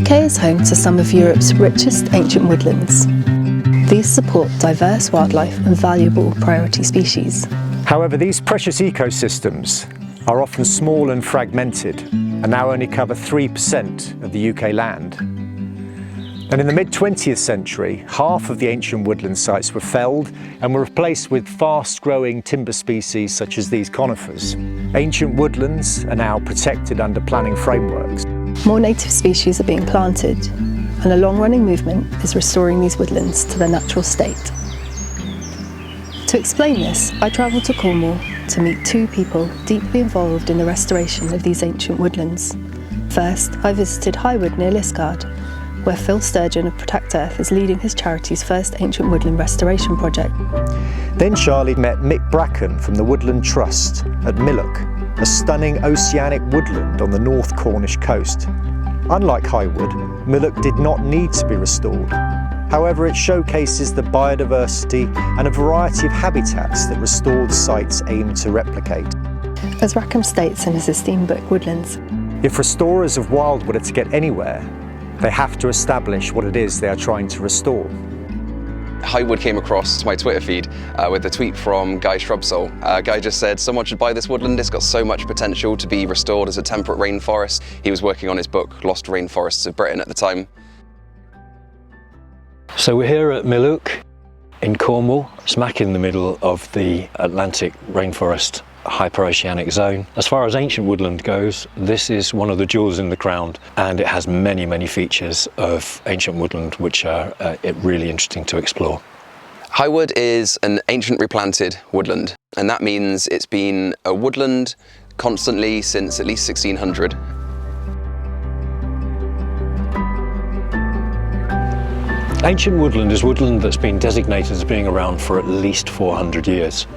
UK is home to some of Europe's richest ancient woodlands. These support diverse wildlife and valuable priority species. However, these precious ecosystems are often small and fragmented and now only cover 3% of the UK land. And in the mid-20th century, half of the ancient woodland sites were felled and were replaced with fast-growing timber species such as these conifers. Ancient woodlands are now protected under planning frameworks. More native species are being planted, and a long-running movement is restoring these woodlands to their natural state. To explain this, I travelled to Cornwall to meet two people deeply involved in the restoration of these ancient woodlands. First, I visited Highwood near Liskeard, where Phil Sturgeon of Protect Earth is leading his charity's first ancient woodland restoration project. Then Charly met Mick Bracken from the Woodland Trust at Millock, a stunning oceanic woodland on the North Cornish coast. Unlike Highwood, Millock did not need to be restored. However, it showcases the biodiversity and a variety of habitats that restored sites aim to replicate. As Rackham states in his esteemed book Woodlands, if restorers of wildwood are to get anywhere, they have to establish what it is they are trying to restore. Highwood came across my Twitter feed with a tweet from Guy Shrubsole. Guy just said, someone should buy this woodland, it's got so much potential to be restored as a temperate rainforest. He was working on his book, Lost Rainforests of Britain at the time. So we're here at Millock in Cornwall, smack in the middle of the Atlantic rainforest hyperoceanic zone. As far as ancient woodland goes, this is one of the jewels in the crown, and it has many, many features of ancient woodland which are really interesting to explore. Highwood is an ancient replanted woodland, and that means it's been a woodland constantly since at least 1600. Ancient woodland is woodland that's been designated as being around for at least 400 years.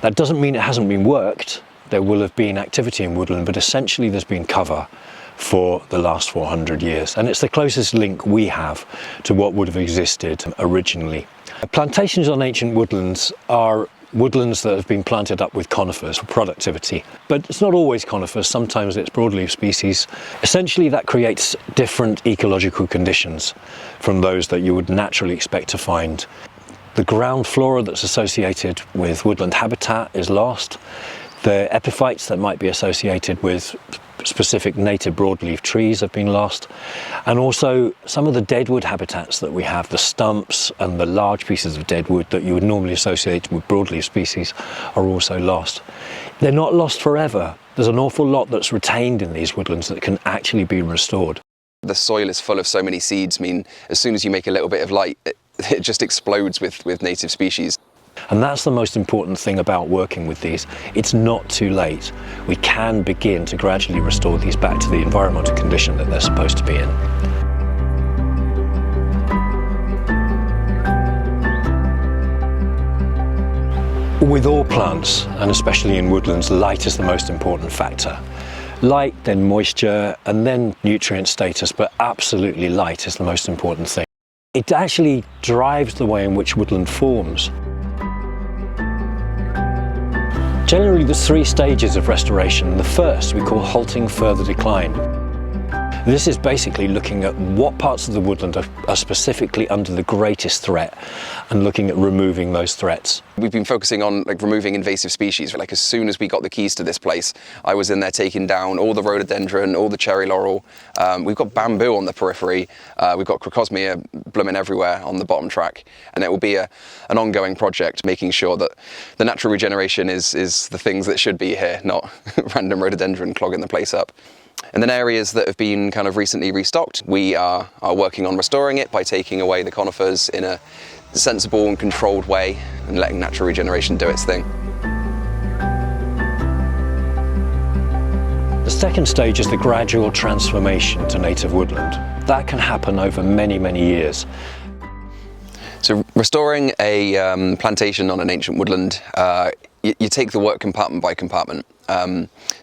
That doesn't mean it hasn't been worked. There will have been activity in woodland, but essentially there's been cover for the last 400 years. And it's the closest link we have to what would have existed originally. Plantations on ancient woodlands are woodlands that have been planted up with conifers for productivity. But it's not always conifers, sometimes it's broadleaf species. Essentially that creates different ecological conditions from those that you would naturally expect to find. The ground flora that's associated with woodland habitat is lost. The epiphytes that might be associated with specific native broadleaf trees have been lost. And also some of the deadwood habitats that we have, the stumps and the large pieces of deadwood that you would normally associate with broadleaf species, are also lost. They're not lost forever. There's an awful lot that's retained in these woodlands that can actually be restored. The soil is full of so many seeds. I mean, as soon as you make a little bit of light, it just explodes with native species. And that's the most important thing about working with these. It's not too late. We can begin to gradually restore these back to the environmental condition that they're supposed to be in. With all plants, and especially in woodlands, light is the most important factor. Light, then moisture, and then nutrient status, but absolutely light is the most important thing. It actually drives the way in which woodland forms. Generally, there's 3 stages of restoration. The first we call halting further decline. This is basically looking at what parts of the woodland are specifically under the greatest threat and looking at removing those threats. We've been focusing on removing invasive species. Like as soon as we got the keys to this place, I was in there taking down all the rhododendron, all the cherry laurel. We've got bamboo on the periphery. We've got crocosmia blooming everywhere on the bottom track. And it will be an ongoing project, making sure that the natural regeneration is the things that should be here, not random rhododendron clogging the place up. And then areas that have been kind of recently restocked, we are working on restoring it by taking away the conifers in a sensible and controlled way and letting natural regeneration do its thing. The second stage is the gradual transformation to native woodland. That can happen over many, many years. So restoring a plantation on an ancient woodland, you take the work compartment by compartment.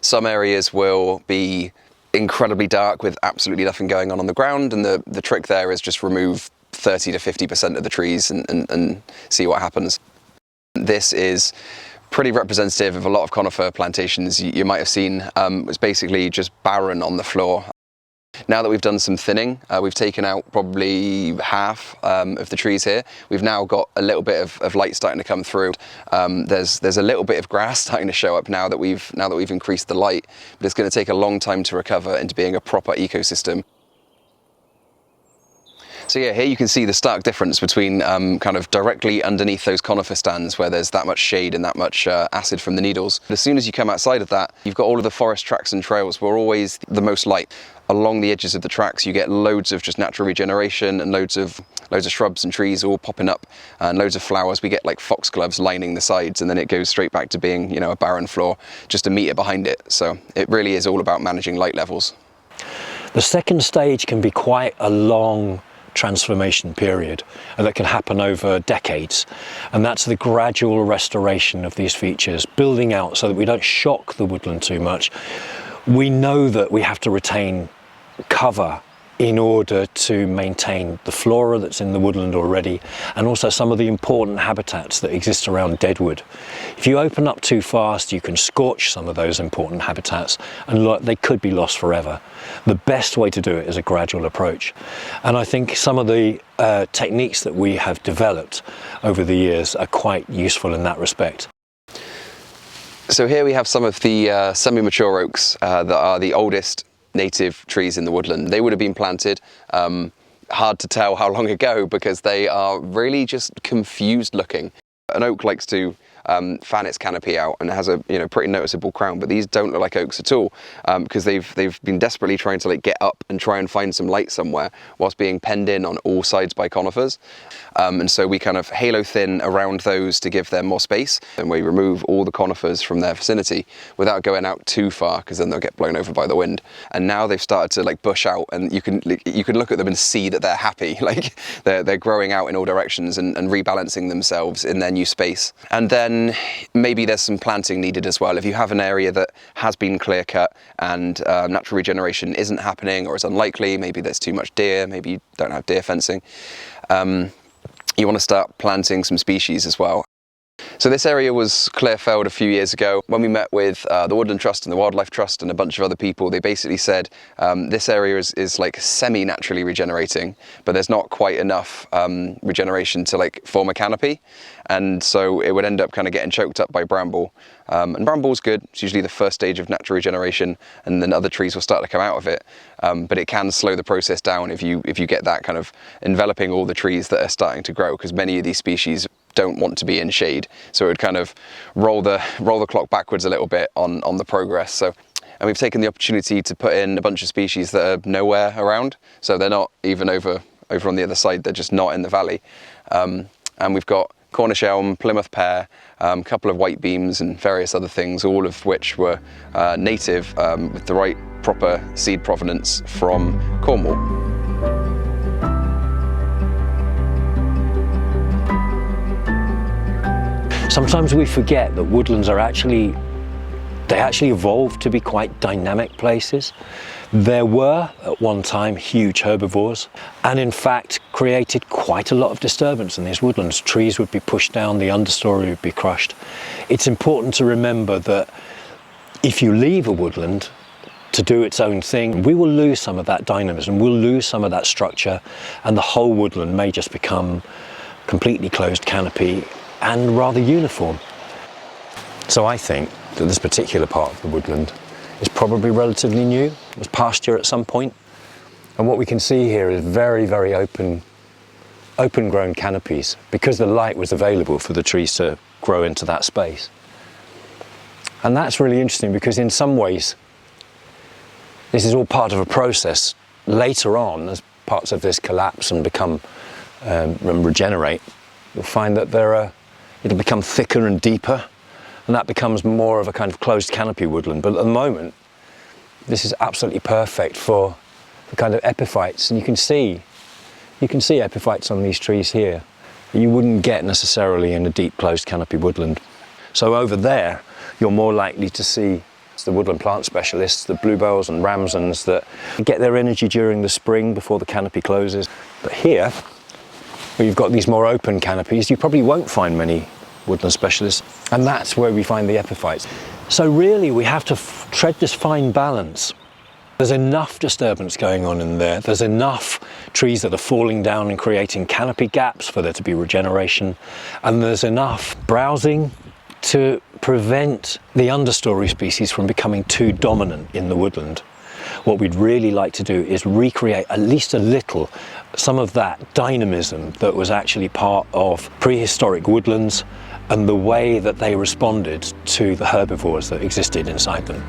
Some areas will be incredibly dark with absolutely nothing going on the ground, and the trick there is just remove 30 to 50% of the trees and see what happens. This is pretty representative of a lot of conifer plantations you might have seen. It's basically just barren on the floor. Now that we've done some thinning, we've taken out probably half of the trees here. We've now got a little bit of light starting to come through. There's a little bit of grass starting to show up now that we've increased the light, but it's going to take a long time to recover into being a proper ecosystem. So yeah, here you can see the stark difference between kind of directly underneath those conifer stands where there's that much shade and that much acid from the needles. But as soon as you come outside of that, you've got all of the forest tracks and trails where always the most light. Along the edges of the tracks, you get loads of just natural regeneration and loads of shrubs and trees all popping up and loads of flowers. We get like foxgloves lining the sides, and then it goes straight back to being, you know, a barren floor just a metre behind it. So it really is all about managing light levels. The second stage can be quite a long transformation period that can happen over decades, and that's the gradual restoration of these features, building out so that we don't shock the woodland too much. We know that we have to retain cover in order to maintain the flora that's in the woodland already, and also some of the important habitats that exist around deadwood. If you open up too fast, you can scorch some of those important habitats and they could be lost forever. The best way to do it is a gradual approach. And I think some of the techniques that we have developed over the years are quite useful in that respect. So here we have some of the semi-mature oaks that are the oldest native trees in the woodland. They would have been planted hard to tell how long ago because they are really just confused looking. An oak likes to fan its canopy out and has a pretty noticeable crown, but these don't look like oaks at all because they've been desperately trying to get up and try and find some light somewhere whilst being penned in on all sides by conifers. And so we kind of halo thin around those to give them more space, and we remove all the conifers from their vicinity without going out too far because then they'll get blown over by the wind. And now they've started to bush out, and you can look at them and see that they're happy, they're growing out in all directions and rebalancing themselves in their new space. And then maybe there's some planting needed as well. If you have an area that has been clear cut and natural regeneration isn't happening or is unlikely, maybe there's too much deer, maybe you don't have deer fencing, you want to start planting some species as well. So this area was clear felled a few years ago. When we met with the Woodland Trust and the Wildlife Trust and a bunch of other people, they basically said this area is like semi-naturally regenerating, but there's not quite enough regeneration to form a canopy, and so it would end up kind of getting choked up by bramble. And bramble's good. It's usually the first stage of natural regeneration, and then other trees will start to come out of it. But it can slow the process down if you get that kind of enveloping all the trees that are starting to grow, because many of these species don't want to be in shade, so it would kind of roll the clock backwards a little bit on the progress. So, and we've taken the opportunity to put in a bunch of species that are nowhere around, so they're not even over on the other side, they're just not in the valley. And we've got Cornish elm, Plymouth pear, a couple of white beams and various other things, all of which were native with the right proper seed provenance from Cornwall. Sometimes we forget that woodlands are actually evolved to be quite dynamic places. There were, at one time, huge herbivores, and in fact created quite a lot of disturbance in these woodlands. Trees would be pushed down, the understory would be crushed. It's important to remember that if you leave a woodland to do its own thing, we will lose some of that dynamism, we'll lose some of that structure, and the whole woodland may just become completely closed canopy and rather uniform. So I think that this particular part of the woodland is probably relatively new. It was pasture at some point. And what we can see here is very, very open grown canopies, because the light was available for the trees to grow into that space. And that's really interesting, because in some ways this is all part of a process. Later on, as parts of this collapse and become and regenerate, you'll find that it'll become thicker and deeper, and that becomes more of a kind of closed canopy woodland. But at the moment, this is absolutely perfect for the kind of epiphytes, and you can see epiphytes on these trees here that you wouldn't get necessarily in a deep closed canopy woodland. So over there, you're more likely to see the woodland plant specialists, the bluebells and ramsons, that get their energy during the spring before the canopy closes. But here, where you've got these more open canopies, you probably won't find many woodland specialists, and that's where we find the epiphytes. So really we have to tread this fine balance There's enough disturbance going on in there. There's enough trees that are falling down and creating canopy gaps for there to be regeneration. And there's enough browsing to prevent the understory species from becoming too dominant in the woodland. What we'd really like to do is recreate at least a little some of that dynamism that was actually part of prehistoric woodlands and the way that they responded to the herbivores that existed inside them.